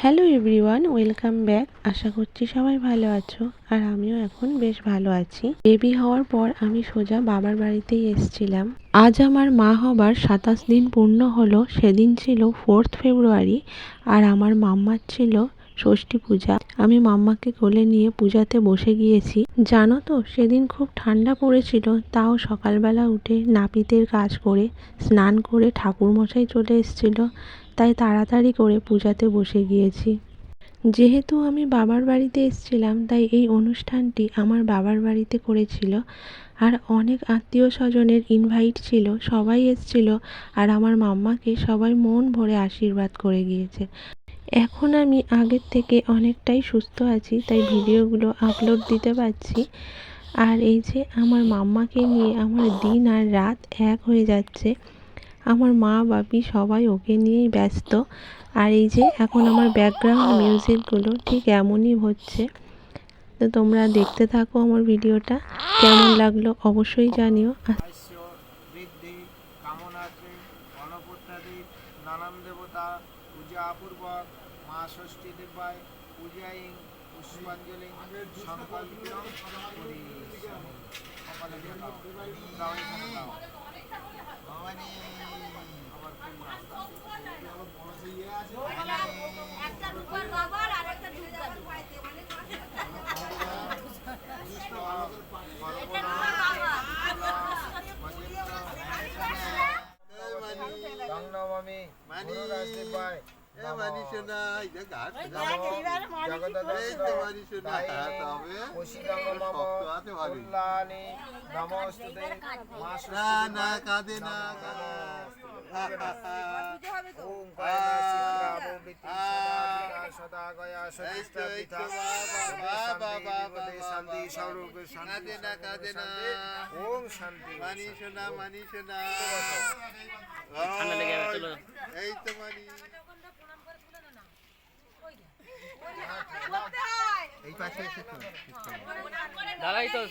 Hello everyone, welcome back. আশা করছি সবাই ভালো আছো, আর আমিও এখন বেশ ভালো আছি। বেবি হওয়ার পর আমি সোজা বাবার বাড়িতেই এসেছিলাম। আজ আমার মা হবার 27 দিন পূর্ণ হলো। সেদিন ছিল 4th ফেব্রুয়ারি, আর আমার মাম্মার ছিল ষষ্ঠী পূজা। আমি মাম্মাকে কোলে নিয়ে পূজাতে বসে গিয়েছি। জানো তো, সেদিন খুব ঠান্ডা পড়েছিল, তাও সকালবেলা উঠে নাপিতের কাজ করে স্নান করে ঠাকুরমশাই চলে এসেছিল, তাই তাড়াতাড়ি করে পূজাতে বসে গিয়েছি। যেহেতু আমি বাবার বাড়িতে এসেছিলাম, তাই এই অনুষ্ঠানটি আমার বাবার বাড়িতে করেছিল, আর অনেক আত্মীয় স্বজনের ইনভাইট ছিল, সবাই এসেছিল, আর আমার মাম্মাকে সবাই মন ভরে আশীর্বাদ করে গিয়েছে। এখন আমি আগের থেকে অনেকটাই সুস্থ আছি, তাই ভিডিওগুলো আপলোড দিতে পারছি। আর এই যে আমার মাম্মাকে নিয়ে আমার দিন আর রাত এক হয়ে যাচ্ছে। আমার মা বাপি সবাই ওকে নিয়েই ব্যস্ত। আর এই যে এখন আমার ব্যাকগ্রাউন্ড মিউজিকগুলো ঠিক এমনই হচ্ছে। তো তোমরা দেখতে থাকো আমার ভিডিওটা, কেমন লাগলো অবশ্যই জানিও। বৃদ্ধি কামনার্থে অন্নপূর্ণাদির নানান দেবতা পূজাপূর্বক মা ষষ্ঠী দেবায় পূজায়িং পুষ্পাঞ্জলি সংকল্পিতং করি। কপালে দিয়ে দাও, দাও এখানে দাও। ভবানী আবার কোন নাম? একটা রূপার বাবার আর একটা দুর্গা দাঁড়াই তো